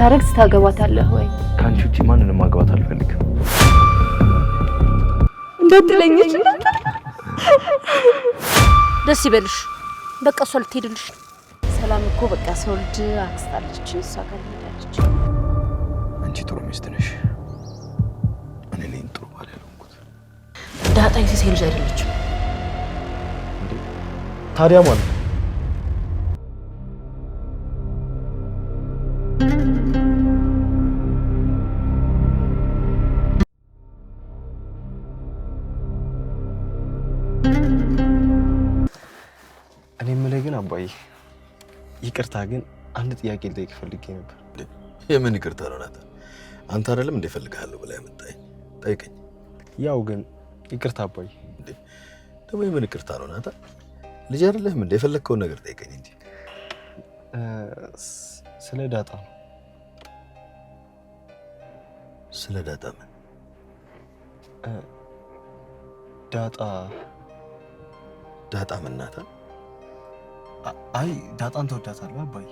ስታረግዝ ታገባታለህ ወይ? ካንቺ ውጪ ማንንም ማግባት አልፈልግም። እንደትለኝሽ ደስ ይበልሽ። በቃ እሷ ልትሄድልሽ። ሰላም እኮ በቃ ሰው ልጅ አክስታለች እሷ ጋር ሄዳለች። አንቺ ጥሩ ሚስት ነሽ። እኔ ነኝ ጥሩ ባል ያልኩት። ዳጣ የሴት ልጅ አይደለችም። ታዲያ ማለት እኔ የምልህ ግን አባዬ ይቅርታ ግን አንድ ጥያቄ ልጠይቅ ፈልጌ ነበር። የምን ይቅርታ ነው ናታ? አንተ አይደለም እንደ ፈልግሃለሁ ብለህ ያመጣኝ? ጠይቀኝ። ያው ግን ይቅርታ አባዬ። ደግሞ የምን ይቅርታ ነው ናታ? ልጅ አይደለህም እንደ የፈለግከውን ነገር ጠይቀኝ እንጂ። ስለ ዳጣ ነው። ስለ ዳጣ ምን? ዳጣ ምን ናታ? አይ ዳጣን ተወዳታለህ አባዬ?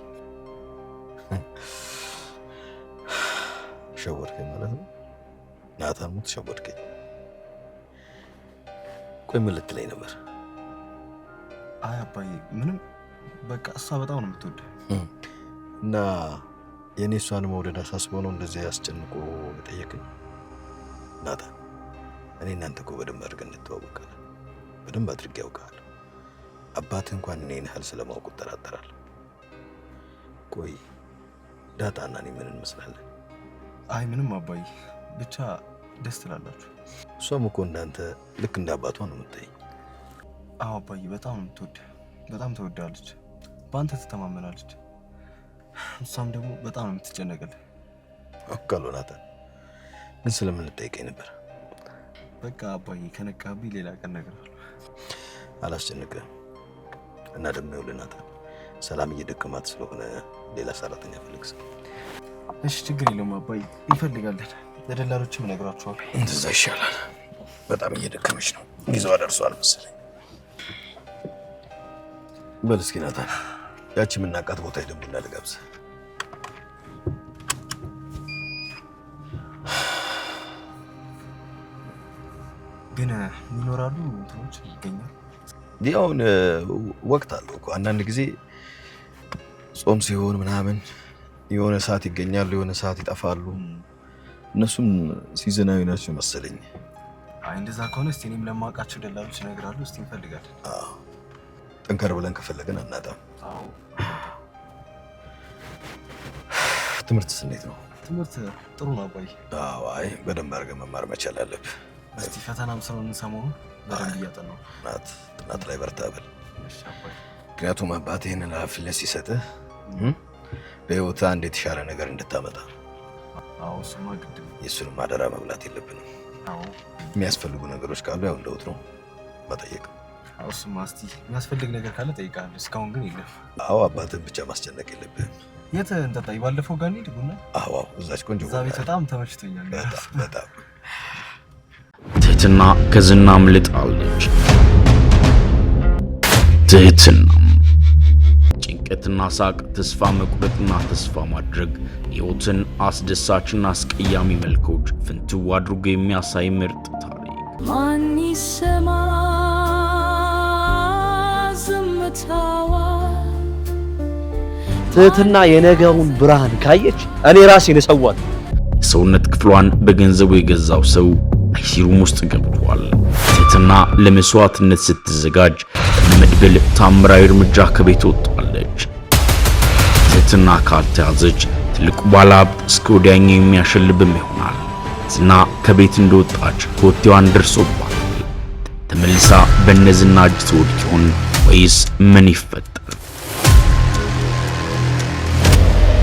ሸወድከኝ ማለት ነው ናታን። ሙት ሸወድከኝ። ቆይ ምን ልትለኝ ነበር? አይ አባዬ ምንም፣ በቃ እሷ በጣም ነው የምትወደው እና የኔ እሷን መውደድ አሳስበው ነው እንደዚህ ያስጨንቆ የጠየቀኝ? ናታን እኔ እናንተ እኮ በደንብ አድርገን እንተዋወቃለን። በደንብ አድርጌ ያውቃለሁ። አባትህ እንኳን እኔን ያህል ስለማውቅ እጠራጠራለሁ። ቆይ ዳጣና እኔ ምን እንመስላለን? አይ ምንም አባዬ፣ ብቻ ደስ ትላላችሁ። እሷም እኮ እንዳንተ ልክ እንደ አባቷ ነው የምትጠይኝ። አዎ አባዬ በጣም ነው የምትወደው። በጣም ትወዳለች፣ በአንተ ትተማመናለች። እሷም ደግሞ በጣም ነው የምትጨነቅልህ። አውቃለሁ ናታን፣ ግን ስለምን ልጠይቀኝ ነበር? በቃ አባዬ ከነቃብኝ ሌላ ቀን እነግርሃለሁ። አላስጨንቅህም። እና ደግሞ ይኸውልህ ናታን፣ ሰላም እየደከማት ስለሆነ ሌላ ሰራተኛ ፈልግ። እሺ ችግር የለውም አባዬ፣ እንፈልጋለን። ለደላሎችም እነግራቸዋለሁ። እንደዛ ይሻላል። በጣም እየደከመች ነው፣ ጊዜዋ ደርሷል መሰለኝ። በል እስኪ ናታን፣ ያቺ የምናውቃት ቦታ ሄደን ቡና ልጋብዝ። ግን ይኖራሉ እንትኖች ይገኛል። አሁን ወቅት አለው እኮ አንዳንድ ጊዜ ጾም ሲሆን ምናምን የሆነ ሰዓት ይገኛሉ፣ የሆነ ሰዓት ይጠፋሉ። እነሱም ሲዝናዊ ናቸው መሰለኝ። አይ እንደዛ ከሆነ እስቲ እኔም ለማውቃቸው ደላሎች እነግራለሁ። እስቲ እንፈልጋለን። አዎ ጠንከር ብለን ከፈለግን አናጣም። አዎ ትምህርትስ እንዴት ነው? ትምህርት ጥሩ ነው አባዬ። አዎ አይ በደንብ አድርገን መማር መቻል አለብህ። እስቲ ፈተናም ስለሆነ ሰሞኑን በደንብ እያጠናሁ ጥናት ላይ በርታ በል። እሺ አባዬ። ምክንያቱም አባትህ ይህንን ኃላፊነት ሲሰጥህ በህይወትህ አንድ የተሻለ ነገር እንድታመጣ። አዎ እሱማ ግድ ነው። የእሱንም አደራ መብላት የለብንም። አዎ የሚያስፈልጉ ነገሮች ካሉ ያው እንደውት ነው መጠየቅ። አዎ እሱማ እስቲ የሚያስፈልግ ነገር ካለ ጠይቃለሁ። እስካሁን ግን የለም። አዎ አባትህን ብቻ ማስጨነቅ የለብህም። የት እንጠጣ? ባለፈው ጋር እንሂድ ቡና። አዎ እዛች ቆንጆ እዛ ቤት በጣም ተመችቶኛል። በጣም ትህትና ከዝና አምልጣለች። ትህትና ጭንቀትና ሳቅ፣ ተስፋ መቁረጥና ተስፋ ማድረግ፣ ሕይወትን አስደሳችና አስቀያሚ መልኮች ፍንትው አድርጎ የሚያሳይ ምርጥ ታሪክ። ማን ይሰማ ዝምታዋ? ትህትና የነገውን ብርሃን ካየች እኔ ራሴን እሰዋት። የሰውነት ክፍሏን በገንዘቡ የገዛው ሰው አይሲሩም ውስጥ ገብቷል። ትህትና ለመስዋዕትነት ስትዘጋጅ በመድብል ታምራዊ እርምጃ ከቤት ወጣለች። ትህትና ካልተያዘች ትልቁ ባለሀብት እስከ ወዲያኛው የሚያሸልብም ይሆናል። ዝና ከቤት እንደወጣች ኮቴዋን ደርሶባታል። ተመልሳ በነዝና እጅ ትወድቅ ይሆን ወይስ ምን ይፈጠር?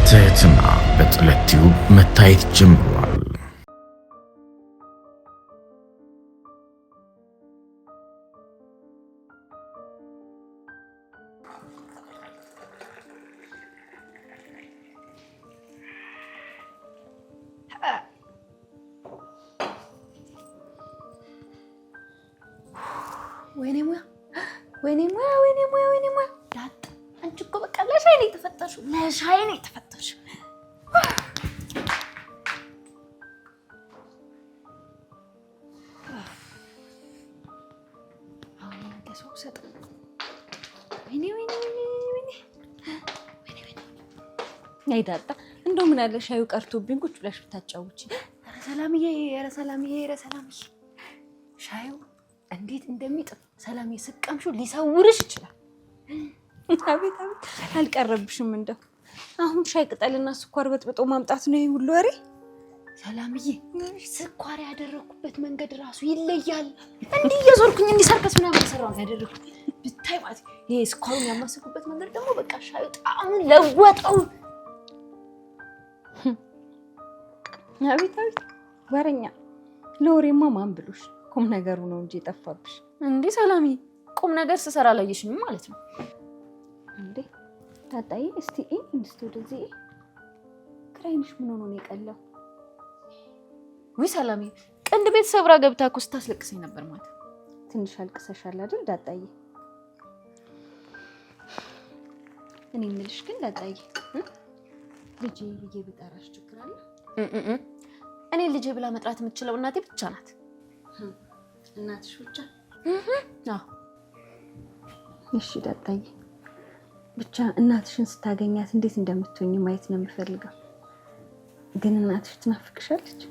ትህትና በጥለት ቲዩብ መታየት ጀምሯል። ወይኔ ሙያ ወይኔ ሙያ ወይኔ ሙያ ወይኔ ሙያ ዳጣ አንቺ እኮ በቃ ለሻይ ነው የተፈጠርሽው፣ ለሻይ ነው የተፈጠርሽው። ለሰው ሰጥ ወይኔ አይዳጣ እንደው ምን አለ ሻዩ ቀርቶብኝ ቁጭ ብለሽ ብታጫውቺ። ኧረ ሰላምዬ ሻዩ እንዴት እንደሚጥም ሰላምዬ ስቀምሹ ሊሰውርሽ ይችላል። አቤት አልቀረብሽም። እንደው አሁን ሻይ ቅጠልና ስኳር በጥብጦ ማምጣት ነው ይሄ ሁሉ ወሬ። ሰላምዬ ስኳር ያደረኩበት መንገድ ራሱ ይለያል። እንዲህ እየዞርኩኝ እንዲህ ሰርከስ ምናምን ሰራው ያደረኩት ብታይ ማለት ይሄ ስኳሩን ያማሰኩበት መንገድ ደግሞ በቃ ሻዩ ጣዕሙን ለወጠው። አቤት ወሬኛ ለወሬማ ማን ብሎሽ? ቁም ነገሩ ነው እንጂ የጠፋብሽ። እንዴ ሰላምዬ ቁም ነገር ስሰራ አላየሽኝም ማለት ነው እንዴ? ታጣይ እስቲ ወደዚህ ክራይንሽ ምን ሆኖ ነው የቀለው? ወይ ሰላምዬ ቅንድ ቤት ሰብራ ገብታ እኮ ስታስለቅሰኝ ነበር ማለት። ትንሽ አልቅሰሻል አይደል ዳጣዬ? እኔ የምልሽ ግን ዳጣዬ ልጄ ብዬ ብጠራሽ ችግር አለ? እኔ ልጄ ብላ መጥራት የምትችለው እናቴ ብቻ ናት። እናትሽ ብቻ? አዎ። እሺ ዳጣዬ ብቻ እናትሽን ስታገኛት እንዴት እንደምትሆኝ ማየት ነው የምፈልገው። ግን እናትሽ ትናፍቅሻለች?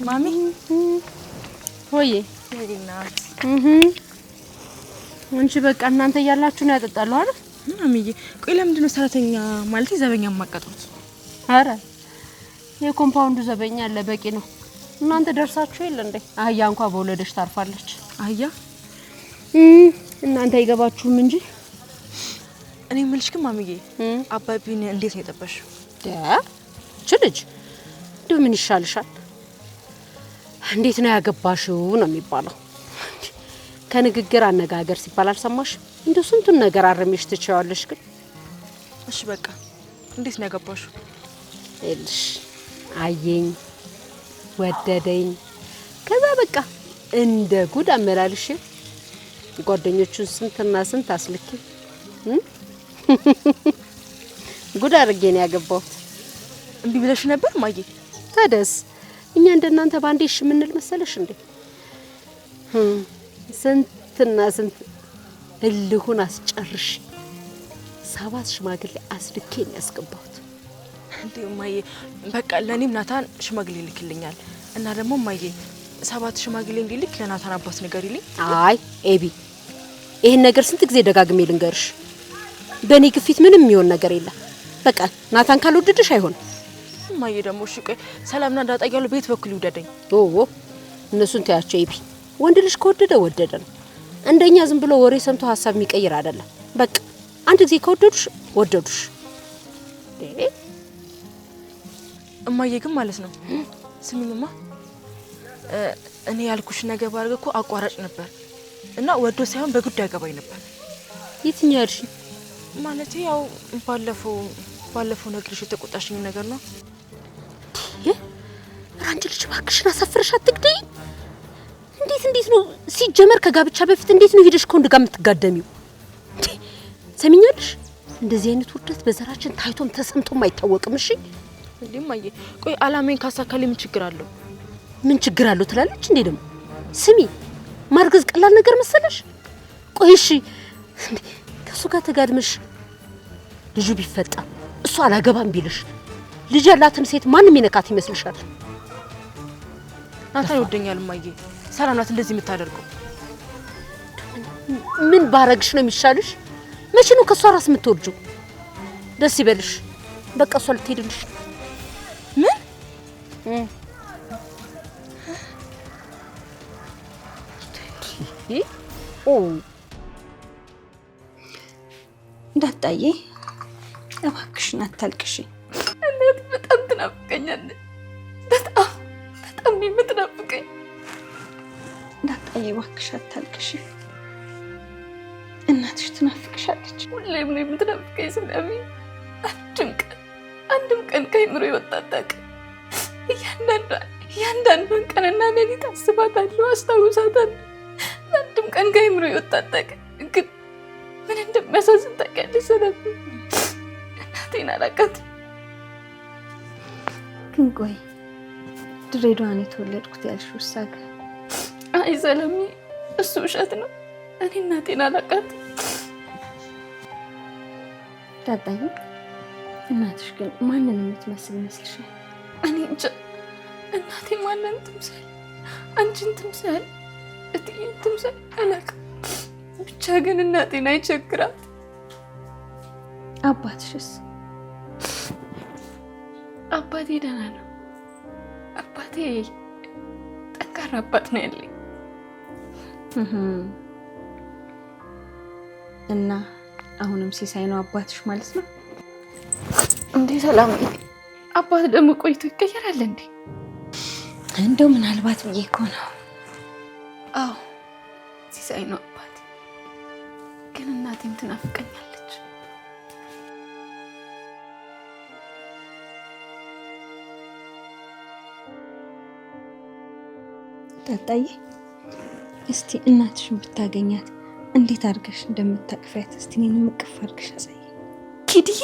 ማሚ ወይ ወይናት አንቺ በቃ እናንተ እያላችሁ ነው ያጠጣሉ አይደል? ማሚዬ ቆይ ለምንድን ነው ሰራተኛ ማለት ዘበኛ ማቀጡት? አረ የኮምፓውንዱ ዘበኛ አለ በቂ ነው። እናንተ ደርሳችሁ የለ እንዴ? አህያ እንኳን በወለደሽ ታርፋለች። አህያ እናንተ አይገባችሁም እንጂ እኔ ምልሽ ግን ማሚዬ አባቢን እንዴት ነው የጠበሽው? ልጅ እንደው ምን ይሻልሻል? እንዴት ነው ያገባሽው ነው የሚባለው። ከንግግር አነጋገር ሲባል አልሰማሽ? እንደው ስንቱን ነገር አረምሽ ትቻለሽ። ግን እሺ በቃ እንዴት ነው ያገባሽው? እልሽ አየኝ ወደደኝ። ከዛ በቃ እንደ ጉድ አመላልሽ ጓደኞቹን ስንትና ስንት አስልኪ ጉድ አድርጌ ነው ያገባሁት። እምቢ ብለሽ ነበር ማዬ? ታደስ እኛ እንደናንተ ባንዴሽ ምንል መሰለሽ እንዴ? ስንትና ስንት እልሁን አስጨርሽ 7 ሽማግሌ አስልኬ ነው ያስገባሁት። እንዴ ማዬ በቃ ለኔም ናታን ሽማግሌ ልክልኛል እና ደግሞ ማዬ 7 ሽማግሌ እንዲልክ ለናታን አባት ነገር ይልኝ። አይ ኤቢ ይሄን ነገር ስንት ጊዜ ደጋግሜ ልንገርሽ። በኔ ግፊት ምንም የሚሆን ነገር የለም። በቃ ናታን ካልወደደሽ አይሆን። ማዬ ደግሞ እሺ ቆይ ሰላምና እንዳጣያሉ ቤት በኩል ይወደደኝ። እነሱን ታያቸው ኤቢ። ወንድ ልጅ ከወደደ ወደደ ነው። እንደኛ ዝም ብሎ ወሬ ሰምቶ ሐሳብ የሚቀይር አይደለም። በቃ አንድ ጊዜ ከወደዱሽ ወደዱሽ። እማዬ ግን ማለት ነው ስሚኝማ እኔ ያልኩሽ ነገር ባርገ እኮ አቋራጭ ነበር እና ወዶ ሳይሆን በጉዳይ አገባኝ ነበር። የትኛው ያልሽ? ማለት ያው ባለፈው ነግርሽ የተቆጣሽኝ ነገር ነው። አንቺ ልጅ እባክሽን አሳፍረሽ አትግደይ። እንዴት ነው ሲጀመር ከጋብቻ በፊት እንዴት ነው ሄደሽ ከወንድ ጋር የምትጋደሚው? ሰሚኛለሽ? እንደዚህ አይነት ውርደት በዘራችን ታይቶም ተሰምቶም አይታወቅም። እሺ እንዴ እማዬ፣ ቆይ አላማዬን ካሳካልኝ ምን ችግር አለው? ምን ችግር አለው ትላለች እንዴ? ደግሞ ስሚ፣ ማርገዝ ቀላል ነገር መሰለሽ? ቆይ እሺ ከሱ ጋር ተጋድመሽ ልጁ ቢፈጣ እሱ አላገባም ቢልሽ ልጅ ያላትን ሴት ማንም ይነካት ይመስልሻል? ናታን ይወደኛል እማዬ። ሰላም ናት እንደዚህ የምታደርገው። ምን ባረግሽ ነው የሚሻልሽ? መቼ ነው ከሷ ራስ የምትወርጂው? ደስ ይበልሽ። በቃ እሷ ልትሄድልሽ። ምን እንዳጣዬ እባክሽን አታልቅሽ። እናት በጣም ትናፍቀኛለች። በጣም የምትናፍቀኝ። እንዳጣዬ እባክሽ አታልቅሽ። እናትሽ ትናፍቅሻለች። ሁሌም ነው የምትናፍቀኝ ሰላሜ። አንድም ቀን ከአይምሮ የወጣ አታውቅም። እያንዳንዷን ቀንና ሌሊት አስባታለሁ፣ አስታውሳታለሁ። አንድም ቀን ከአይምሮ የወጣ አታውቅም። ግን ምን እንደሚያሳዝን ታውቂያለሽ ሰላሜ? እናቴን አላውቃትም። ግን ቆይ ድሬዳዋ ነው የተወለድኩት ያልሽው እሳ ጋር? አይ ሰላሜ፣ እሱ ውሸት ነው። እኔ እናቴን አላውቃትም። ዳጣዬ፣ እናትሽ ግን ማንን የምትመስል ይመስልሻል? እኔ እንጃ። እናቴ ማንን ትምሰል? አንቺን ትምሰል? እትዬን ትምሰል? አላውቅም። ብቻ ግን እናቴን አይቸግራት። አባትሽስ? አባቴ ደህና ነው። አባቴ ጠንካራ አባት ነው ያለኝ። እና አሁንም ሲሳይ ነው አባትሽ ማለት ነው እንዴ? ሰላም፣ አባት ደግሞ ቆይቶ ይቀየራል እንዴ? እንደው ምናልባት ብዬ እኮ ነው። አዎ ሲሳይ ነው አባት። ግን እናቴም ትናፍቀኛለች። ዳጣዬ፣ እስቲ እናትሽን ብታገኛት እንዴት አድርገሽ እንደምታቅፊያት እስቲ እኔንም እቅፍ አድርገሽ አሳይ። ኪድዬ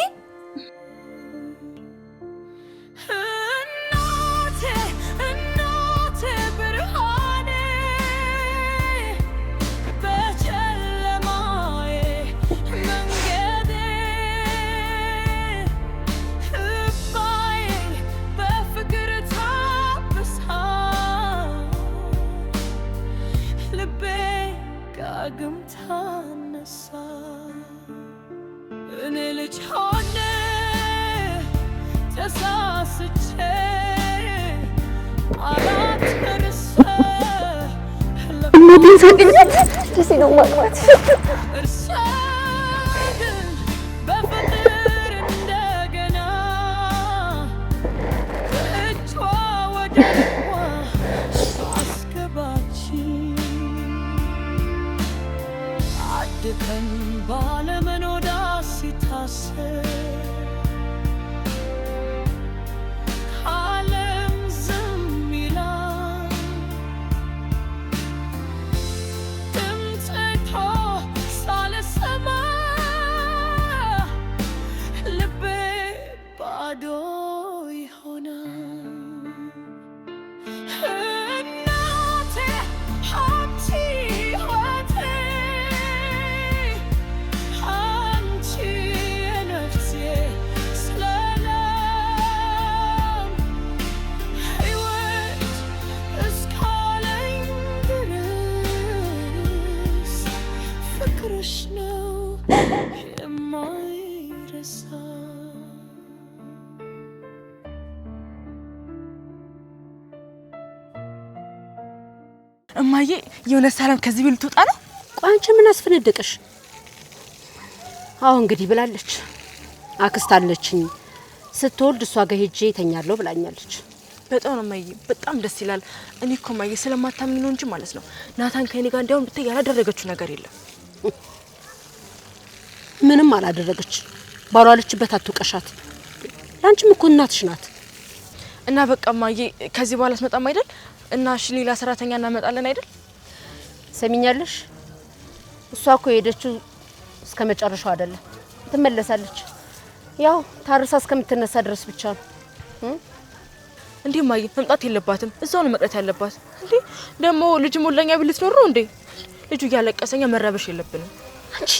እናቴን ሳገኛት ደስ ነው ማግባት። እማዬ፣ የሆነ ሰላም ከዚህ ቤት ልትወጣ ነው? ቆይ አንቺ ምን አስፈነደቀሽ? አዎ እንግዲህ ብላለች። አክስት አለችኝ፣ ስትወልድ እሷ ጋር ሄጄ ተኛለሁ ብላኛለች። በጣም ነው እማዬ፣ በጣም ደስ ይላል። እኔ እኮ እማዬ ስለማታምኝ ነው እንጂ ማለት ነው ናታን ከኔ ጋር እንዲያውም ብታይ ያላደረገችው ነገር የለም። ምንም አላደረገች። ባሏለችበት አትውቀሻት። ላንቺም እኮ እናትሽ ናት። እና በቃ እማዬ ከዚህ በኋላ አትመጣም አይደል? እና እሺ ሌላ ሰራተኛ እናመጣለን አይደል? ሰሚኛለሽ? እሷ እኮ የሄደችው እስከ መጨረሻው አይደለም። ትመለሳለች። ያው ታርሳ እስከምትነሳ ድረስ ብቻ ነው። እንዴ ማየ መምጣት የለባትም እዛው ነው መቅረት ያለባት። እንዴ ደግሞ ልጅ ሞላኛ ቢል ልትኖር ነው እንዴ? ልጁ እያለቀሰኛ መረበሽ የለብንም። አንቺ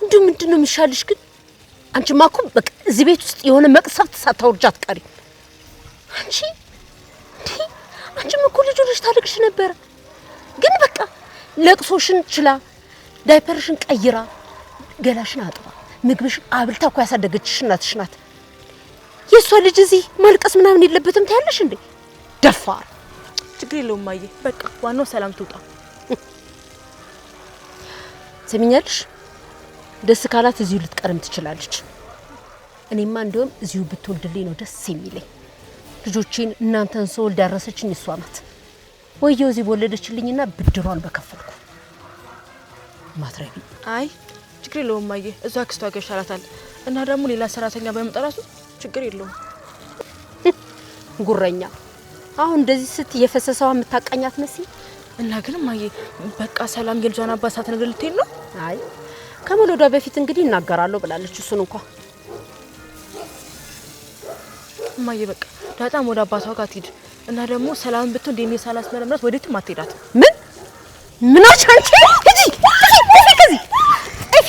እንዴ ምንድነው የሚሻልሽ ግን? አንቺ ማኮ በቃ እዚህ ቤት ውስጥ የሆነ መቅሰፍት ሳታወርጃ አትቀሪ። አንቺ እኮ ልጅ ልጅ ታለቅሽ ነበር። ግን በቃ ለቅሶሽን ችላ ዳይፐርሽን ቀይራ ገላሽን አጥባ ምግብሽን አብልታ እኮ ያሳደገችሽ እናትሽ ናት። የሷ ልጅ እዚህ ማልቀስ ምናምን የለበትም ታያለሽ እንዴ? ደፋር። ችግር የለውም ማየ፣ በቃ ዋናው ሰላም ትውጣ። ሰሚኛለሽ? ደስ ካላት እዚሁ ልትቀርም ትችላለች። እኔማ እንደውም እዚሁ ብትወልድልኝ ነው ደስ የሚለኝ። ልጆቼን እናንተን ሰው ዳረሰችኝ እሷ ናት። ወየው እዚህ ወለደችልኝና ብድሯን በከፈልኩ። ማትረቢ አይ ችግር የለውም ማየ፣ እዛ አክስቷ ጋር ይሻላታል። እና ደግሞ ሌላ ሰራተኛ ባይመጣራሱ ችግር የለውም። ጉረኛ አሁን እንደዚህ ስት የፈሰሰው የምታቀኛት መስይ እና ግን ማየ በቃ ሰላም የልጇን አባት ሳትነግር ልትሄድ ነው? አይ ከመውለዷ በፊት እንግዲህ እናገራለሁ ብላለች። እሱን እንኳን ማየ በቃ ዳጣም ወደ አባቷ ጋር ትሄድ እና ደግሞ ሰላም ብትሆን እንደኔ ሳላስመረምራት ወዴትም አትሄዳት። ምን አቻንቺ ከዚህ እፊ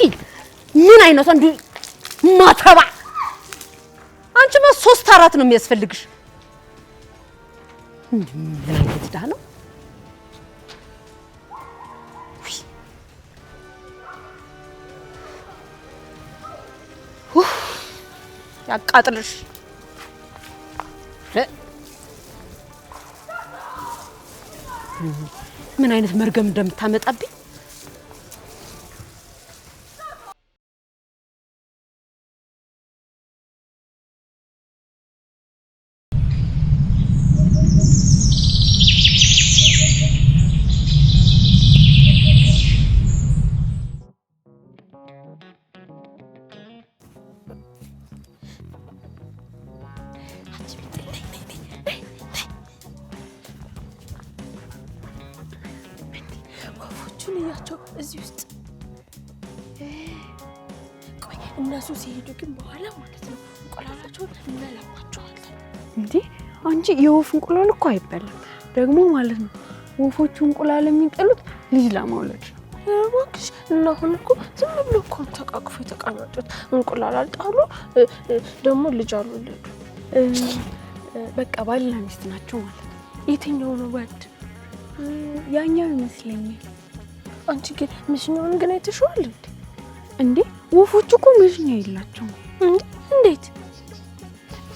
ምን አይነቷ እንዴ ማተባ! አንቺማ 3-4 ነው የሚያስፈልግሽ። ምን አይነት ዳ ነው? ያቃጥልሽ። ምን አይነት መርገም እንደምታመጣብኝ እያቸው እዚህ ውስጥ ቆይ እነሱ ሲሄዱ ግን በኋላ ማለት ነው እንቁላላቸውን እንበላባቸዋለን። እንዴ አንቺ የወፍ እንቁላል እኮ አይበላም ደግሞ ማለት ነው። ወፎቹ እንቁላል የሚጥሉት ልጅ ለማውለድ ነው። እባክሽ እና አሁን እኮ ዝም ብሎ እኮ ተቃቅፎ የተቀመጡት እንቁላል አልጣሉ ደግሞ ልጅ አልወለዱ። በቃ ባልና ሚስት ናቸው ማለት ነው። የትኛው ነው ወድ? ያኛው ይመስለኛል። አንቺ ግን ምሽኛውን ግን አይተሽዋል እንዴ? ወፎቹ እኮ ምሽኛ የላቸውም። እንዴት?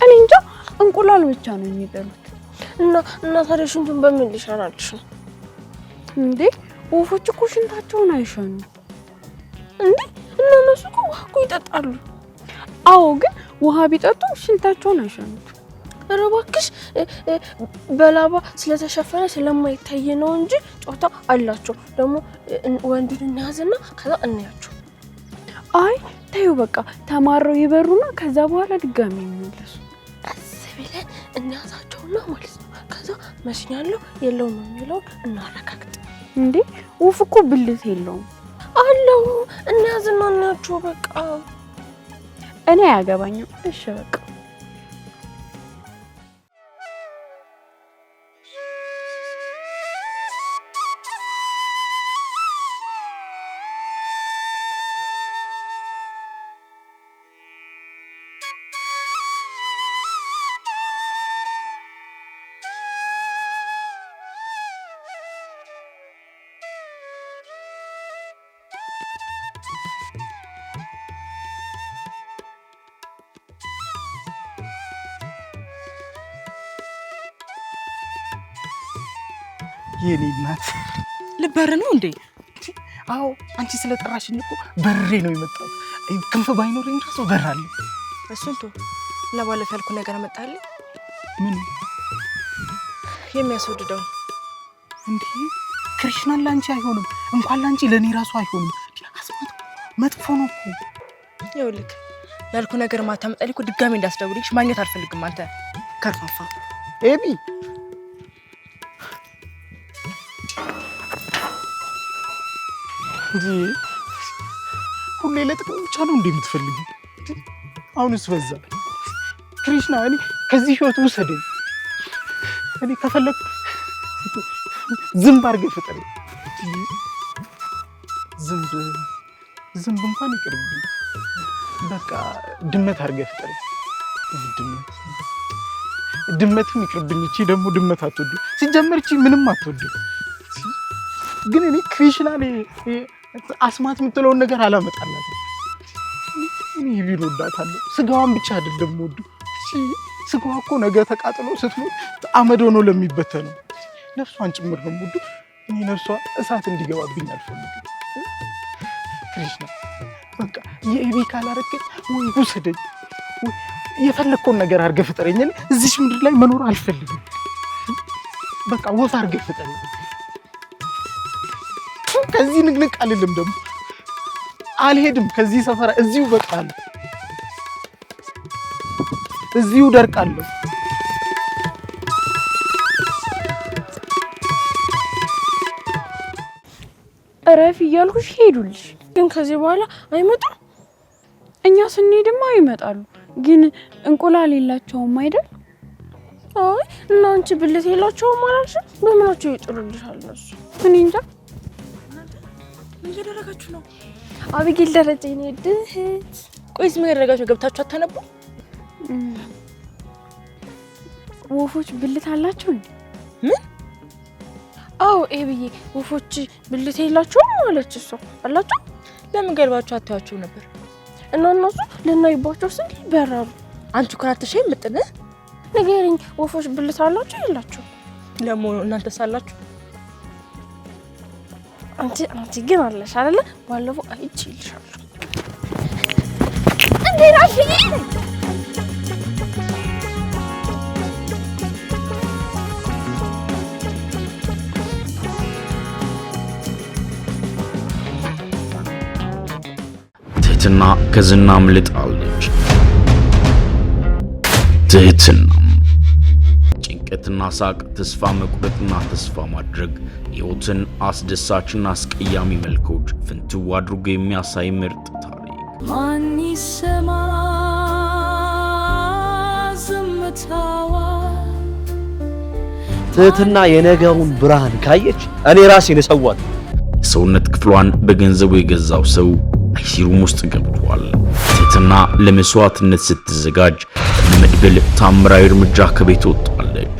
እኔ እንጃ እንቁላል ብቻ ነው የሚበሉት። እና ታዲያ ሽንቱን በምን ሊሻናልሽ ነው እንዴ? ወፎቹ እኮ ሽንታቸውን አይሸኑም እንዴ? እና እነሱ እኮ ውሃ እኮ ይጠጣሉ። አዎ ግን ውሃ ቢጠጡ ሽንታቸውን አይሸኑት። ኧረ እባክሽ በላባ ስለተሸፈነ ስለማይታይ ነው እንጂ ጮታ አላቸው። ደግሞ ወንዱን እናያዝና ከዛ እናያቸው። አይ ታዩ በቃ ተማረው ይበሩና ከዛ በኋላ ድጋሚ ይመለሱ። ብለን እናያዛቸውና ማለት ነው። ከዛ መስኛለው የለውም የሚለው እናረጋግጥ። እንዴ ወፍ እኮ ብልት የለውም አለው። እናያዝና እናያቸው በቃ። እኔ አያገባኝም። እሺ በቃ የኔ እናት ልበር ነው እንዴ? አዎ አንቺ ስለጠራሽኝ እኮ በሬ ነው የመጣው። ክንፍ ባይኖረኝ ራሱ በራለሁ። እሱን ቶ እና ባለፈ ያልኩ ነገር መጣልኝ። ምን የሚያስወድደው እንዴ? ክሪሽናል ላንቺ አይሆንም፣ እንኳን ላንቺ ለኔ ራሱ አይሆንም። አስማት መጥፎ ነው እኮ። ይኸውልህ ያልኩ ነገር ማታመጣልኝ እኮ ድጋሜ እንዳስደውልሽ ማግኘት አልፈልግም። አንተ ከርፋፋ ኤቢ ሁሌ ሁሌ ለጥቅም ብቻ ነው እንደምትፈልጊ? አሁንስ በዛ። ክሪሽና እኔ ከዚህ ህይወት ውሰደኝ። እኔ ከፈለኩ ዝንብ አድርገህ ፍጠረኝ። ዝንብ እንኳን ይቅርብኝ። በቃ ድመት አድርገህ ፍጠረኝ። ድመትም ይቅርብኝ። እቺ ደግሞ ድመት አትወዱ። ሲጀመር እቺ ምንም አትወዱ። ግን እኔ ክሪሽና አስማት የምትለውን ነገር አላመጣላትም። እኔ ኤቢን ወዳታለሁ። ስጋዋን ብቻ አይደለም ወዱ። ስጋዋ እኮ ነገ ተቃጥሎ ስትሞት አመድ ሆኖ ለሚበተነው ነፍሷን ጭምር ነው ወዱ። እኔ ነፍሷ እሳት እንዲገባብኝ አልፈልግም። ክሪሽና በቃ የኤቢ ካላረከኝ ወይ ውሰደኝ፣ የፈለግከውን ነገር አድርገህ ፍጠረኝ። እዚች ምድር ላይ መኖር አልፈልግም። በቃ ወፍ አድርገህ ፍጠረኝ። ከዚህ ንቅንቅ አልልም። ደግሞ አልሄድም ከዚህ ሰፈራ። እዚሁ በቃለሁ፣ እዚሁ ደርቃለሁ። እረፍ እያልኩሽ ሄዱልሽ። ግን ከዚህ በኋላ አይመጣም። እኛ ስንሄድማ ይመጣሉ፣ ግን እንቁላል የላቸውም አይደል? አይ እና አንቺ ብልት የላቸውም አላልሽም? በምናቸው ይጥሩልሻል እነሱ? እኔ እንጃ። ምን እያደረጋችሁ ነው? አብጌል ደረጀ ነው ድህት። ቆይስ ምን ያደረጋችሁ? ገብታችሁ አታነቡ? ወፎች ብልት አላቸው እንዴ? ምን? አዎ ኤቢዬ፣ ወፎች ብልት የላቸውም አለች እሷ። አላቸው? ለምን ገልባችሁ አታያቸው ነበር? እና እነሱ ልናይባቸው ስል ይበራሉ። አንቺ ኩራትሽን ምጥነ ንገሪኝ፣ ወፎች ብልት አላቸው የላቸው? ለሞኑ እናንተ ሳላችሁ? አንቺ ግን አለሽ አይደለ? ባለፈው አይቼልሻለሁ። እንዴ ራሽዬ ትህትና ከዝና አምልጣለች። ትህትና ጭንቀትና ሳቅ፣ ተስፋ መቁረጥና ተስፋ ማድረግ ሕይወትን አስደሳችና አስቀያሚ መልኮች ፍንትው አድርጎ የሚያሳይ ምርጥ ታሪክ። ማን ይሰማ ዝምታዋ? ትህትና የነገውን ብርሃን ካየች እኔ ራሴን እሰዋት። የሰውነት ክፍሏን በገንዘቡ የገዛው ሰው አይሲሩም ውስጥ ገብቷል። ትህትና ለመስዋዕትነት ስትዘጋጅ በመድብል ታምራዊ እርምጃ ከቤት ወጣለች።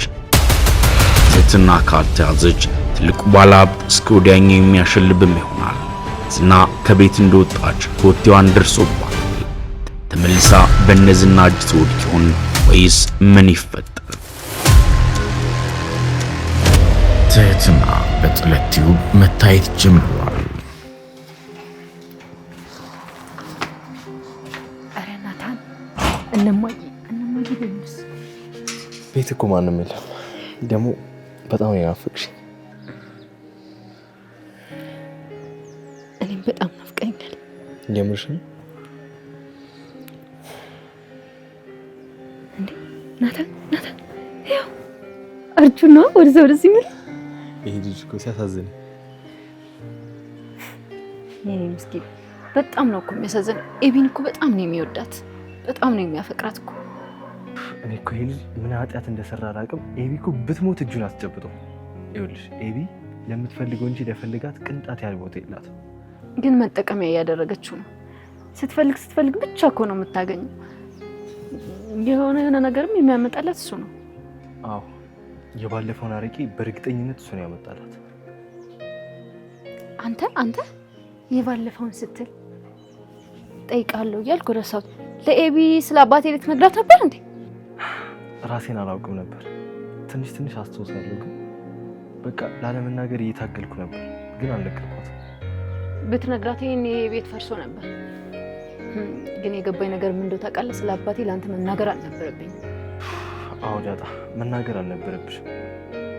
ትህትና ካልተያዘች ትልቁ ባለሀብት እስከ ወዲያኛው የሚያሸልብም ይሆናል። ዝና ከቤት እንደወጣች ኮቴዋን ደርሶባታል። ተመልሳ በነዝና እጅ ትወድቅ ይሆን ወይስ ምን ይፈጠር? ትህትና በጥለት ቲዩብ መታየት ጀምሯል። እነማዬ ደምስ ቤት እኮ ማንም የለም። ደግሞ በጣም ያናፍቅሽ። እኔም በጣም ናፍቀኛል። የምርሽ ነው እንዴ? ናታን ያው አርጁና ወደዛ የሚል ይሄ ልጅ እኮ ሲያሳዝን። ይሄ ምስኪን በጣም ነው እኮ የሚያሳዝን። ኤቢን እኮ በጣም ነው የሚወዳት፣ በጣም ነው የሚያፈቅራት እኮ። እኔ እኮ ይሄ ልጅ ምን ኃጢአት እንደሰራ አላውቅም። ኤቢ እኮ ብትሞት እጁን አስጨብጠው። ይኸውልሽ ኤቢ ለምትፈልገው እንጂ ለፈልጋት ቅንጣት ያህል ቦታ የላትም። ግን መጠቀሚያ እያደረገችው ነው። ስትፈልግ ብቻ እኮ ነው የምታገኘው። የሆነ ነገርም የሚያመጣላት እሱ ነው። አዎ የባለፈውን አረቄ በእርግጠኝነት እሱ ነው ያመጣላት። አንተ የባለፈውን ስትል ጠይቃለሁ እያልኩ ረሳሁት። ለኤቢ ስለ አባቴ ልትነግራት ነበር እንዴ? ራሴን አላውቅም ነበር። ትንሽ አስታውሳለሁ፣ ግን በቃ ላለመናገር እየታገልኩ ነበር፣ ግን አልነገርኳትም። ብትነግራት ይሄን ቤት ፈርሶ ነበር። ግን የገባኝ ነገር ምን እንደው ታውቃለህ? ስለ አባቴ ለአንተ መናገር አልነበረብኝ። አዎ ዳጣ፣ መናገር አልነበረብሽም።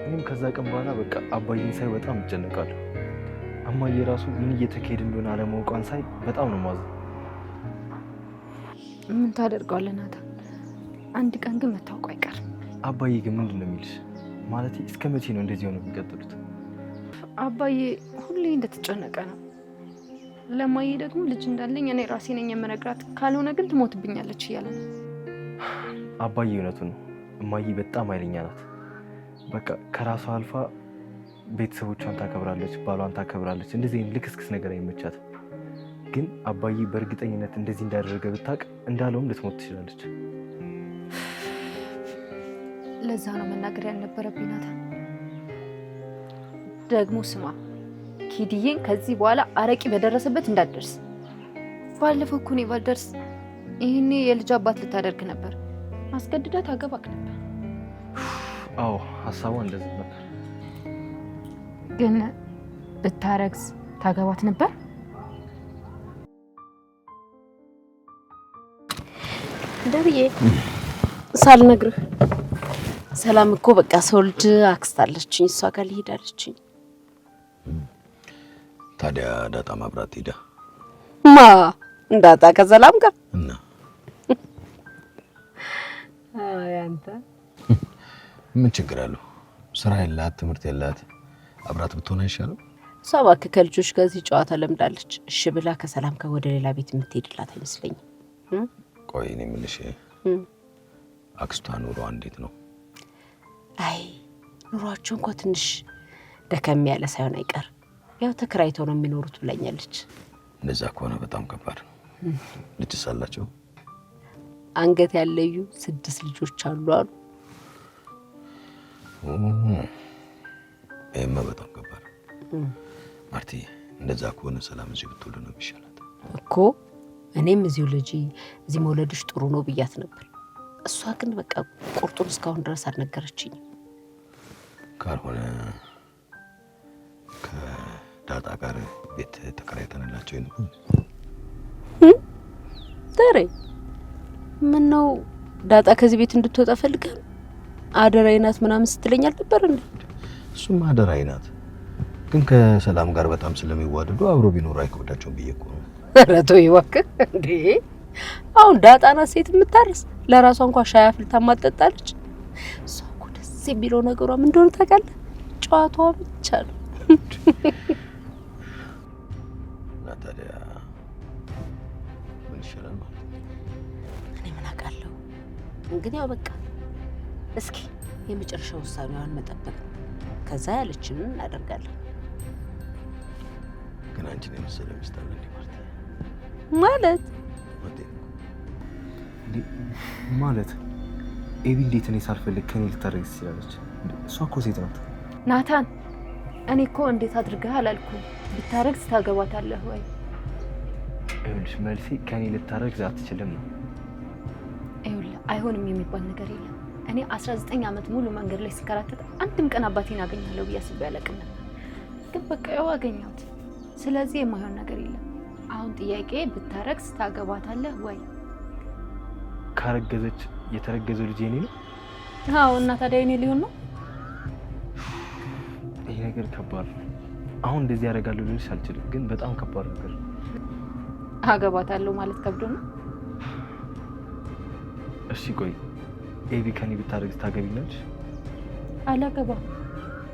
እኔም ከዛ ቀን በኋላ በቃ አባዬን ሳይ በጣም እጨነቃለሁ። እማዬ ራሱ ምን እየተካሄደ እንደሆነ አለማወቋን ሳይ በጣም ነው ማዘን። ምን ታደርገዋለህ ናታን? አንድ ቀን ግን መታወቁ አይቀርም። አባዬ ግን ምንድን ነው የሚልሽ? ማለት እስከ መቼ ነው እንደዚህ ሆነው የሚቀጥሉት? አባዬ ሁሌ እንደተጨነቀ ነው። ለማዬ ደግሞ ልጅ እንዳለኝ እኔ ራሴ ነኝ የምነግራት፣ ካልሆነ ግን ትሞትብኛለች እያለ ነው። አባዬ እውነቱን ነው። እማዬ በጣም ኃይለኛ ናት። በቃ ከራሷ አልፋ ቤተሰቦቿን ታከብራለች፣ ባሏን ታከብራለች። እንደዚህ ልክስክስ ነገር አይመቻትም። ግን አባዬ በእርግጠኝነት እንደዚህ እንዳደረገ ብታውቅ እንዳለውም ልትሞት ትችላለች። ለዛ ነው መናገር ያልነበረብኝ ናታን። ደግሞ ስማ ኪድዬን ከዚህ በኋላ አረቂ በደረሰበት እንዳትደርስ። ባለፈው እኮ እኔ ባልደርስ ይሄኔ የልጅ አባት ልታደርግ ነበር፣ አስገድዳ ታገባክ ነበር። አዎ ሀሳቧ እንደዚህ ነበር። ግን ብታረግዝ ታገባት ነበር። ደብዬ ሳልነግርህ ሰላም እኮ በቃ ሰው ልጅ አክስት አለችኝ፣ እሷ ጋር ልሄድ አለችኝ። ታዲያ ዳጣ ማብራት ሄዳ ማ እንዳጣ ከሰላም ጋር እና አይ አንተ ምን ችግር አለው? ስራ የላት ትምህርት የላት አብራት ብትሆን አይሻልም? እሷ እባክህ ከልጆች ጋር እዚህ ጨዋታ ለምዳለች። እሺ ብላ ከሰላም ጋር ወደ ሌላ ቤት የምትሄድላት አይመስለኝም። ቆይ እኔ የምልሽ አክስቷ ኑሮ እንዴት ነው? አይ ኑሯቸው እንኳን ትንሽ ደከም ያለ ሳይሆን አይቀር፣ ያው ተከራይተው ነው የሚኖሩት ብላኛለች። እንደዛ ከሆነ በጣም ከባድ ነው። ልጅስ አላቸው? አንገት ያለዩ 6 ልጆች አሉ አሉ። ይሄማ በጣም ከባድ ነው ማርቲ። እንደዛ ከሆነ ሰላም እዚሁ ብትወልድ ነው የሚሻላት እኮ። እኔም እዚሁ ልጅ እዚህ መውለድሽ ጥሩ ነው ብያት ነበር። እሷ ግን በቃ ቁርጡን እስካሁን ድረስ አልነገረችኝም። ካልሆነ ከዳጣ ጋር ቤት ተከራይተንላቸው ነው። ደሬ ምን ነው ዳጣ ከዚህ ቤት እንድትወጣ ፈልጋ አደራዬ ናት ምናምን ስትለኝ አልነበር እንዴ? እሱም አደራዬ ናት፣ ግን ከሰላም ጋር በጣም ስለሚዋደዱ አብሮ ቢኖር አይከብዳቸውም ብዬ እኮ ነው። ኧረ ተው ይዋክህ እንዴ! አሁን ዳጣ ናት ሴት የምታርስ፣ ለራሷ እንኳን ሻይ አፍልታ ማጠጣለች። እሷ እኮ ደስ የሚለው ነገሯ ምን እንደሆነ ታውቃለህ? ጨዋታዋ ብቻ ነው። እና ታዲያ ምን ይሻላል ማለት ነው? እኔ ምን አውቃለሁ። እንግዲህ ያው በቃ እስኪ የመጨረሻ ውሳኔዋን መጠበቅ ነው። ከዛ ያለችንን እናደርጋለን። ግን አንቺን የመሰለ ሚስት አለ ማለት ማለት ኤቢ እንዴት እኔ ሳልፈልግ ከኔ ልታረግ ትችላለች? እሷ እኮ ሴት ናት። ናታን እኔ እኮ እንዴት አድርገህ አላልኩም። ብታረግዝ ታገባታለህ ወይ? ይኸውልሽ መልሴ ከኔ ልታረግዝ አትችልም ነው። ይኸውልህ አይሆንም የሚባል ነገር የለም። እኔ 19 ዓመት ሙሉ መንገድ ላይ ስከራተት አንድም ቀን አባቴን አገኛለሁ ብዬ አስቤ አላውቅም ነበር። ግን በቃ ያው አገኘሁት። ስለዚህ የማይሆን ነገር የለም። አሁን ጥያቄ ብታረግዝ ታገባታለህ ወይ? ካረገዘች የተረገዘው ልጅ የኔ ነው? አዎ። እና ታዲያ የኔ ሊሆን ነው? ይሄ ነገር ከባድ ነው። አሁን እንደዚህ ያደርጋለሁ ልልሽ አልችልም፣ ግን በጣም ከባድ ነገር ነው። አገባታለሁ ማለት ከብዶ ነው? እሺ ቆይ ኤቢ ከኔ ብታረግዝ ታገቢኛለሽ? አላገባም።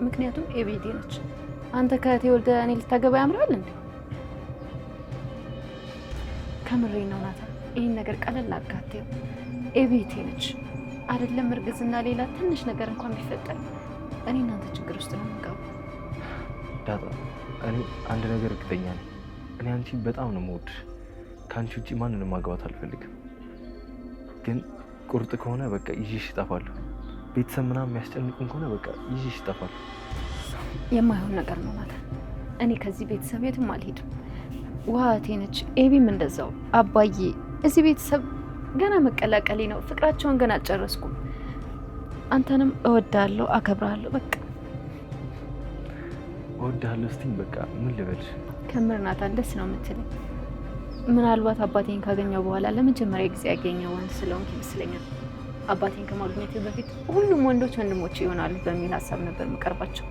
ምክንያቱም ኤቢ እህቴ ነች። አንተ ከእህቴ ወልደህ እኔ ልታገባ ያምራል እንዴ? ከምሬ ነው ናታን። ይህን ነገር ቀለል አጋቴው። ኤቢ እህቴ ነች አይደለም? እርግዝና ሌላ ትንሽ ነገር እንኳን ቢፈጠር እኔ እናንተ ችግር ውስጥ ነው የምንገባው። ዳጣ እኔ አንድ ነገር እርግጠኛ ነኝ። እኔ አንቺን በጣም ነው የምወድሽ። ከአንቺ ውጭ ማንንም ማግባት አልፈልግም። ግን ቁርጥ ከሆነ በቃ ይዤሽ እጠፋለሁ። ቤተሰብ ምናምን የሚያስጨንቁን ከሆነ በቃ ይዤሽ እጠፋለሁ። የማይሆን ነገር ነው ናታን። እኔ ከዚህ ቤተሰብ የትም አልሄድም። ውሃ እህቴ ነች፣ ኤቢም እንደዛው። አባዬ እዚህ ቤተሰብ ገና መቀላቀሌ ነው። ፍቅራቸውን ገና አልጨረስኩም። አንተንም እወዳለሁ፣ አከብራለሁ። በቃ እወዳለሁ ስትኝ በቃ ምን ልበልሽ? ከምር ናታን ደስ ነው የምትለኝ። ምናልባት አባቴን ካገኘው በኋላ ለመጀመሪያ ጊዜ ያገኘው ወንድ ስለሆንክ ይመስለኛል። አባቴን ከማግኘት በፊት ሁሉም ወንዶች ወንድሞች ይሆናሉ በሚል ሀሳብ ነበር የምቀርባቸው።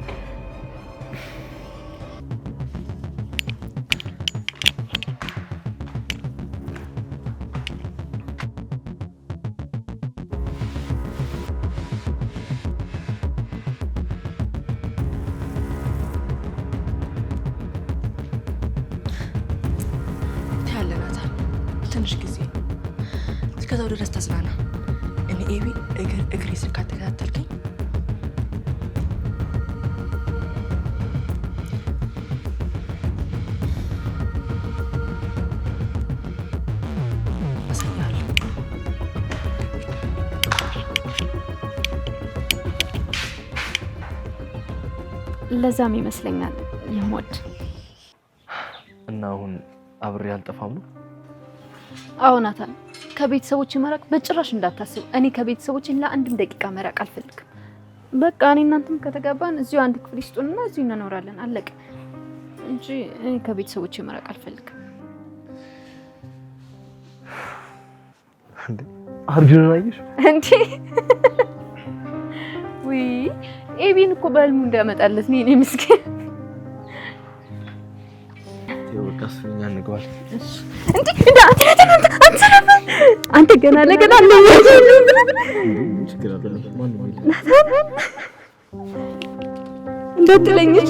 ትንሽ ጊዜ እስከዛው ድረስ ተዝናና። እኔ ኤቢ እግሬ ስር ካልተከታተልከኝ አሳያለሁ። ለዛም ይመስለኛል የምወድ። እና አሁን አብሬ አልጠፋም ነው? አዎ ናታን፣ ከቤተሰቦች መራቅ በጭራሽ እንዳታስብ። እኔ ከቤተሰቦች ለአንድም ደቂቃ መራቅ አልፈልግም። በቃ እኔ እናንተም ከተጋባን እዚሁ አንድ ክፍል ይስጡንና እዚሁ እንኖራለን፣ አለቀ እንጂ እኔ ከቤተሰቦች መራቅ አልፈልግም። እንዴ አርጁን አየሽ እንዴ? ወይ ኤቢን እኮ በህልሙ እንዳመጣለት ነው። እኔ ምስኪን ወቃስኛ እንግባል። አንተ ገና ለገና እንዳትለኝሽ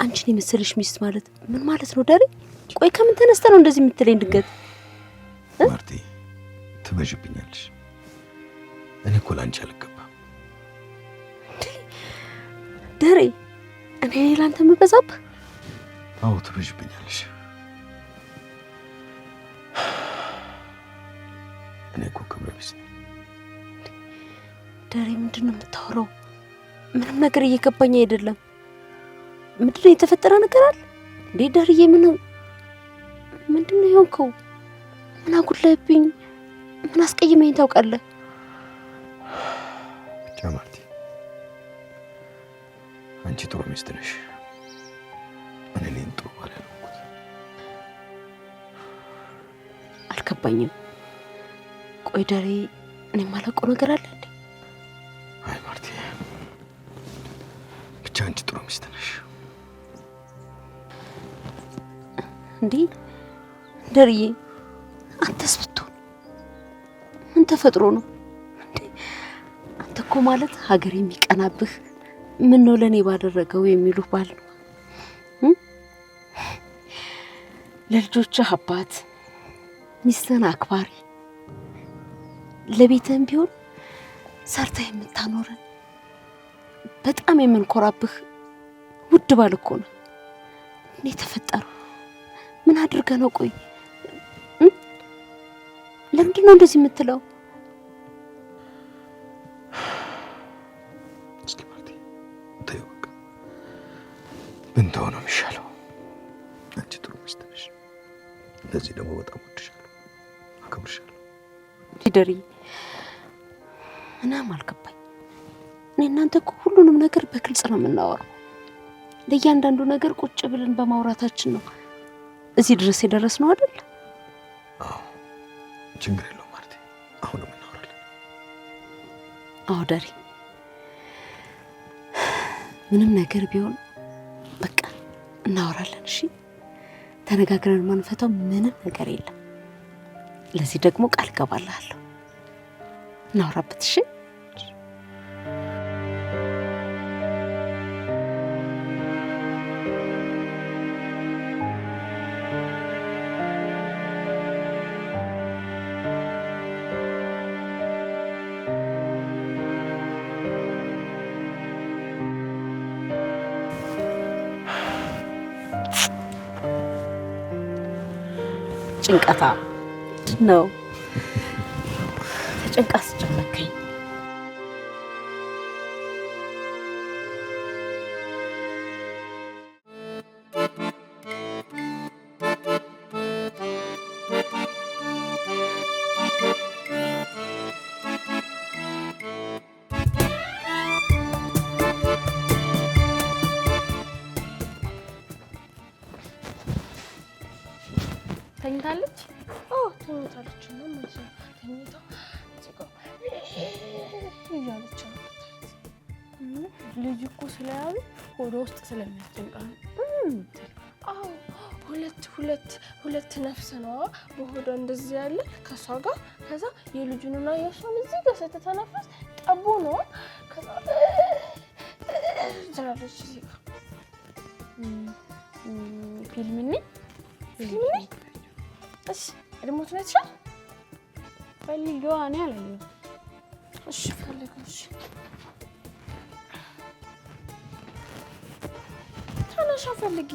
አንቺን የመሰለሽ ሚስት ማለት ምን ማለት ነው ዳሬ? ቆይ ከምን ተነስተ ነው እንደዚህ የምትለኝ? ድንገት ማርቲ ትበዥብኛለሽ። እኔ እኮ ላንቺ አልገባም ዳሬ። እኔ ላንተ የምበዛብህ? አዎ ትበዥብኛለሽ። እኔ እኮ ክብረ ቢስ ነኝ ዳሬ። ምንድን ነው የምታወራው? ምንም ነገር እየገባኝ አይደለም። ምንድን ነው የተፈጠረ ነገር አለ እንዴ ዳርዬ? ምንድን ነው የሆንከው? ምን አጉለብኝ? ምን አስቀይመኝ ታውቃለህ? ብቻ ማርቲ አንቺ ጥሩ ሚስት ነሽ። እኔ ነኝ ጥሩ ባል ያልኩት። አልገባኝም። ቆይ ዳሬ፣ እኔ የማላውቀው ነገር አለ እንዴ? አይ ማርቲ ብቻ አንቺ ጥሩ ሚስት ነሽ። እንዴ ዳርዬ፣ አንተስ ብትሆን ምን ተፈጥሮ ነው እንዴ? አንተ እኮ ማለት ሀገር የሚቀናብህ ምን ነው ለኔ ባደረገው የሚሉህ ባል ነው። ለልጆችህ አባት፣ ሚስትህን አክባሪ፣ ለቤትህም ቢሆን ሰርተህ የምታኖረን በጣም የምንኮራብህ ውድ ባል እኮ ነው። እኔ ተፈጠረው ምን አድርገህ ነው? ቆይ ለምንድን ነው እንደዚህ የምትለው? እስኪ ማርቲ ተይው በቃ ብንተው ነው የሚሻለው። አንቺ ጥሩ ሚስት ነሽ። ለዚህ ደግሞ በጣም ወድሻለሁ፣ አከብርሻለሁ። ዳርዬ፣ ምንም አልገባኝ። እኔ እናንተ እኮ ሁሉንም ነገር በግልጽ ነው የምናወራው። ለእያንዳንዱ ነገር ቁጭ ብለን በማውራታችን ነው እዚህ ድረስ የደረስነው አይደል? አዎ ችግር የለውም ማርቲ፣ አሁንም እናወራለን። አዎ ዳሪ፣ ምንም ነገር ቢሆን በቃ እናወራለን። እሺ ተነጋግረን ማንፈታው ምንም ነገር የለም። ለዚህ ደግሞ ቃል ገባልሃለሁ፣ እናወራበት። እሺ ጭንቀታ ነው። ተጨንቃ አስጨነቀኝ። ተኝታለች? አዎ ተኝታለች። ነው ማለት ነው። ተኝታ እያለች ነው። ልጅ እኮ ስለያዙ ሆዷ ውስጥ ስለሚያስጨንቃ ነው። አዎ ሁለት ነፍስ ነው በሆዷ እንደዚህ ያለ ከሷ ጋር ከዛ የልጁንና የእሷን እዚህ ጋር ስትተነፍስ ጠቦ ነው። ከዛ ትላለች እዚህ ጋር ፊልምኒ እሺ ሪሞት ነው ትሻል ፈልጊዋ እኔ አላየሁም። እሺ ፈልጊው እሺ ተነሻ ፈልጊ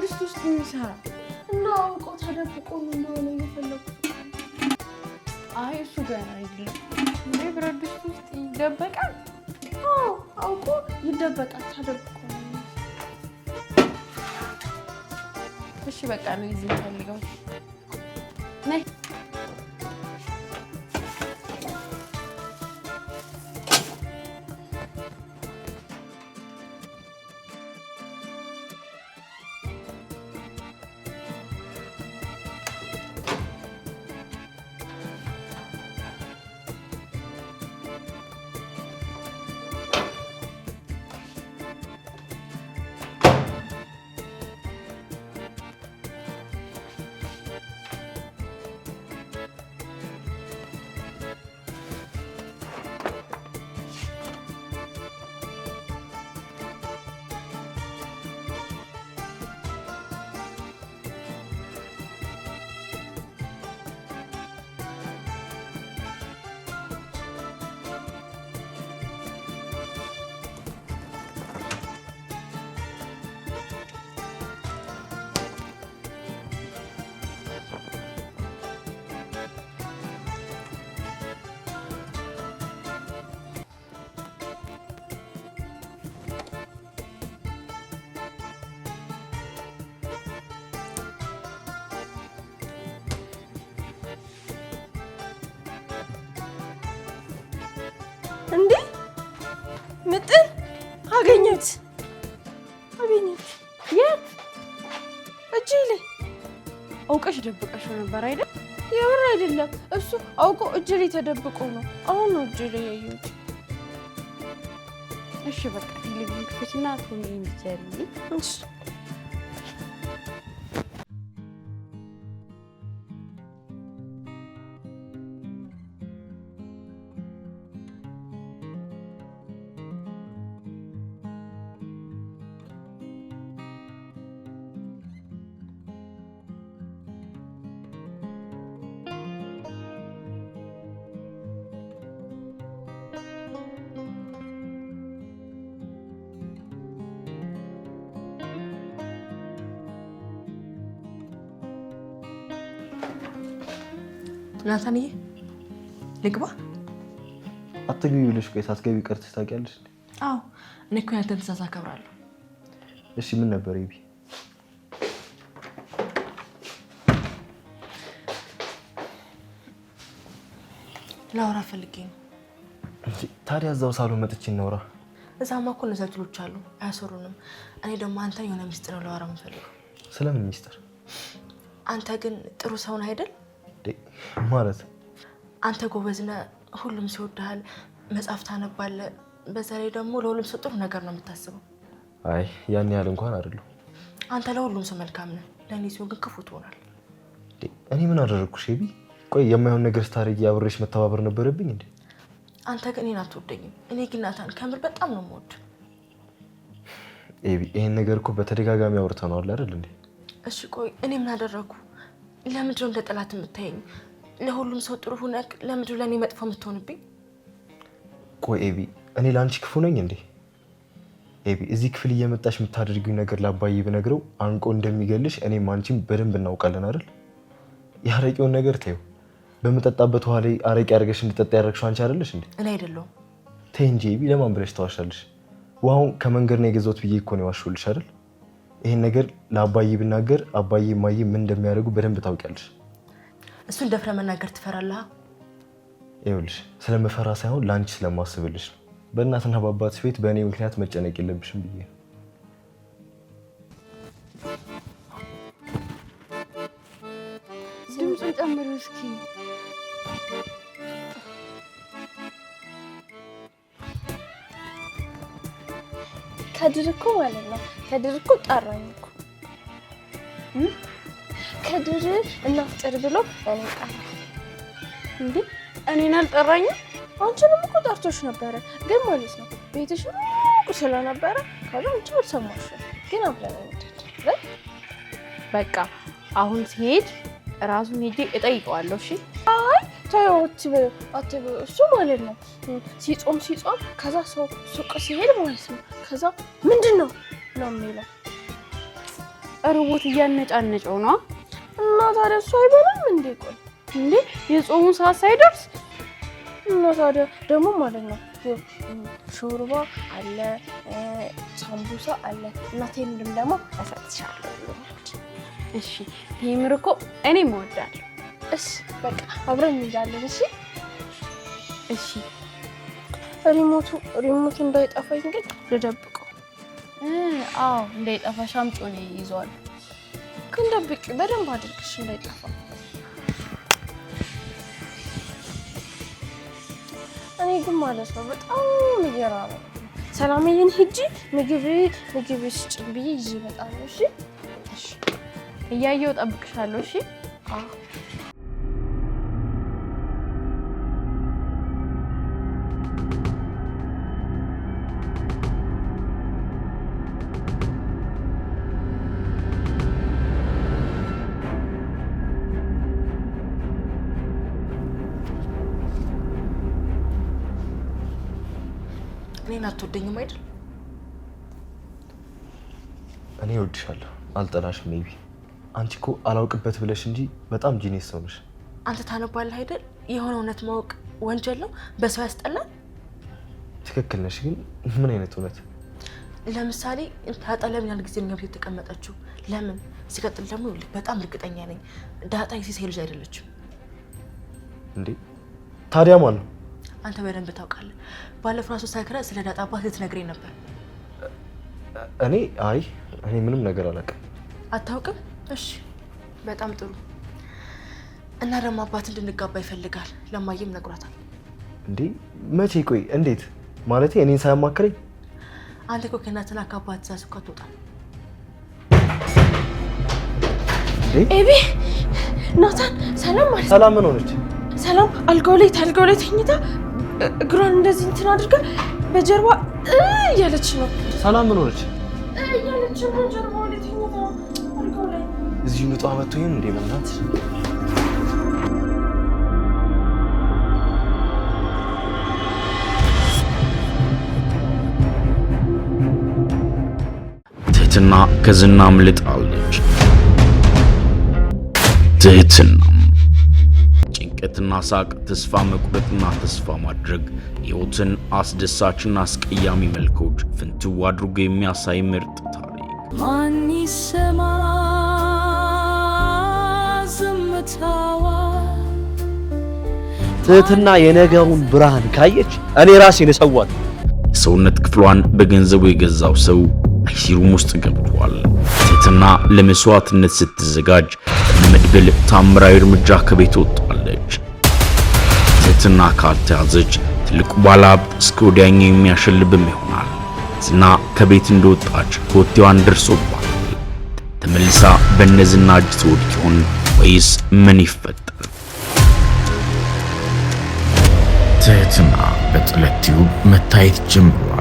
ድስት ውስጥ የሚሰራ እና አውቆ ተደብቆ እንደሆነ እየፈለኩት። አይ እሱ ገና አይደለም እንዴ ብረት ድስት ውስጥ ይደበቃል? አዎ አውቆ ይደበቃል ተደብቆ። እሺ በቃ ነው እዚህ ፈልገው ነይ እንዴ ምጥን አገኘት የት? እጄ ላይ አውቀሽ ደብቀሽው ነበር አይደል? የምር አይደለም እሱ አውቆ እጄ ላይ ተደብቆ ነው። አሁን ነው እጄ ላይ ያየሁት። እሺ በቃ ቴሌቪዥን ክፈችና ቶሚ እንጀሪ። እሺ ናታንዬ ልግባ? አትግቢ ብለሽ ቆይ ሳትገቢ ቀርተሽ ታውቂያለሽ? አዎ እኔ እኮ ያንተን ትዕዛዝ አከብራለሁ። እሺ ምን ነበር ይቢ? ላውራ ፈልጌ ነው። ታዲያ እዛው ሳሎን መጥቼ እናውራ። እዛማ እኮ እነዛ ልጆች አሉ አያሰሩንም። እኔ ደግሞ አንተን የሆነ ሚስጥር ነው ላወራ የምፈልገው። ስለምን ሚስጥር? አንተ ግን ጥሩ ሰው ነህ አይደል? ማለት አንተ ጎበዝ ነህ፣ ሁሉም ሲወድሃል፣ መጽሐፍ ታነባለህ። በዛ ላይ ደግሞ ለሁሉም ሰው ጥሩ ነገር ነው የምታስበው። አይ ያን ያህል እንኳን አይደለም። አንተ ለሁሉም ሰው መልካም ነህ፣ ለእኔ ሲሆን ግን ክፉ ትሆናለህ። እኔ ምን አደረግኩሽ ኤቢ? ቆይ የማይሆን ነገር ስታደርጊ አብሬሽ መተባበር ነበረብኝ እንዴ? አንተ ግን እኔን አትወደኝም። እኔ ግን ናታን ከምር በጣም ነው የምወድ። ኤቢ ይሄን ነገር እኮ በተደጋጋሚ አውርተናል አይደል እንዴ? እሺ ቆይ እኔ ምን አደረኩ? ለምንድነው እንደ ጠላት የምታየኝ? ለሁሉም ሰው ጥሩ ሆነህ ለምንድነው ለእኔ መጥፎ የምትሆንብኝ? ቆይ ኤቢ እኔ ለአንቺ ክፉ ነኝ እንዴ? ኤቢ እዚህ ክፍል እየመጣሽ የምታደርጊው ነገር ለአባዬ ብነግረው አንቆ እንደሚገልሽ እኔም አንቺም በደንብ እናውቃለን አይደል? ያረቂውን ነገር ተይው። በመጠጣበት ውሃ ላይ አረቂ አድርገሽ እንድጠጣ ያደረግሽው አንቺ አይደለሽ እንዴ? እኔ አይደለሁም። ተይ እንጂ ኤቢ ለማን ብለሽ ተዋሻለሽ? ውሃውን ከመንገድ ነው የገዛሁት ብዬ እኮ ነው የዋሸሁልሽ አይደል? ይሄን ነገር ለአባዬ ብናገር አባዬ ማዬ ምን እንደሚያደርጉ በደንብ ታውቂያለሽ። እሱን ደፍረ መናገር ትፈራለህ? ይኸውልሽ ስለምፈራ ሳይሆን ለአንቺ ስለማስብልሽ ነው። በእናትና በአባትሽ ቤት በእኔ ምክንያት መጨነቅ የለብሽም ብዬ ነው። ድምፁን ጨምር እስኪ። ከድር እኮ ማለት ነው። ከድር እኮ ጠራኝ እኮ ከድር እናፍጥር ብሎ እኔ ጠራ። እንዴ እኔን አልጠራኝም? አንቺንም እኮ ጠርቶሽ ነበረ፣ ግን ማለት ነው ቤትሽ ሩቅ ስለነበረ ከዛ አንቺ አልሰማሽም። ግን አብረን እንሄዳለን። በቃ አሁን ሲሄድ ራሱን ሄጄ እጠይቀዋለሁ። እሺ አይ ተይው አትበይው። እሱ ማለት ነው ሲጾም ከዛ ሰው ሱቅ ሲሄድ ማለት ነው ከዛ ምንድን ነው የሚለው እርቦት እያነጫነጨው ነው። እና ታዲያ እሱ አይበላም እንዴ? ቆይ እንዴ የጾሙን ሰዓት ሳይደርስ እና ታዲያ ደግሞ ማለት ነው ሾርባ አለ፣ ሳምቡሳ አለ እና ቴምርም ደግሞ እሰጥሻለሁ። እሺ ቴምር እኮ እኔም እወዳለሁ። እሺ በቃ አብረን እንሄዳለን። እሺ እሺ። ሪሞቱ እንዳይጠፋኝ ግን ልደብቀው። አዎ እንዳይጠፋሽ አምጪው ነው ይዟል። ግን ደብቂ በደንብ አድርግሽ እንዳይጠፋ። እኔ ግን ማለት ነው በጣም እየራበኝ። ሰላምዬን ሂጂ ምግብ ስጭኝ ብዬ ይዤ እመጣለሁ። እሺ እሺ እያየሁ እጠብቅሻለሁ። እሺ አዎ እኔን አትወደኝም አይደል? እኔ እወድሻለሁ፣ አልጠላሽም። ሜቢ አንቺ እኮ አላውቅበት ብለሽ እንጂ በጣም ጂኒየስ ሰው ነሽ። አንተ ታነባለህ አይደል? የሆነ እውነት ማወቅ ወንጀል ነው፣ በሰው ያስጠላል። ትክክል ነሽ፣ ግን ምን አይነት እውነት? ለምሳሌ ዳጣ ለምን ያህል ጊዜ ነው የተቀመጠችው? ለምን? ሲቀጥል ደግሞ በጣም እርግጠኛ ነኝ ዳጣ የሲሳይ ልጅ አይደለችም። እንዴ ታዲያ ማን ነው? አንተ በደንብ ታውቃለህ። ባለፈው ራሱ ሳይከራ ስለ ዳጣ አባት ልትነግረኝ ነበር። እኔ ምንም ነገር አላውቅም። አታውቅም? እሺ በጣም ጥሩ። እና ደግሞ አባት እንድንጋባ ይፈልጋል። ለማየም ነግሯታል። እንዴ መቼ? ቆይ እንዴት ማለት? እኔን ሳያማክረኝ? አንተ እኮ ከእናትና ከአባት ትእዛዝ እኮ አትወጣም። ኤቢ ናታን ሰላም ማለት ሰላም ምን ሆነች? ሰላም አልጋው ላይ ተኝታ እግሯን እንደዚህ እንትን አድርጋ በጀርባ እያለች ነው። ሰላም ምን ሆነች? እያለች ነው ጀርባው ላይ ተኝታ አልጋው ላይ። እዚህ ምጧ መጥቶ ይሄን እንዴ በእናት ትህትና ከዝና አምልጣለች። ትህትና ጭንቀትና ሳቅ፣ ተስፋ መቁረጥና ተስፋ ማድረግ ሕይወትን አስደሳችና አስቀያሚ መልኮች ፍንትው አድርጎ የሚያሳይ ምርጥ ታሪክ። ማን ይሰማ ዝምታዋ? ትህትና የነገውን ብርሃን ካየች እኔ ራሴን እሰዋት። የሰውነት ክፍሏን በገንዘቡ የገዛው ሰው አይሲሩም ውስጥ ገብቷል። ትህትና ለመስዋዕትነት ስትዘጋጅ በመድብል ታምራዊ እርምጃ ከቤት ወጣለች። ትህትና ካልተያዘች ትልቁ ባለሀብት እስከ ወዲያኛው የሚያሸልብም ይሆናል። ዝና ከቤት እንደወጣች ኮቴዋን ደርሶባታል። ተመልሳ በእነዝና እጅ ትወድቅ ይሆን ወይስ ምን ይፈጠር? ትህትና በጥለት ቲዩብ መታየት ጀምሯል።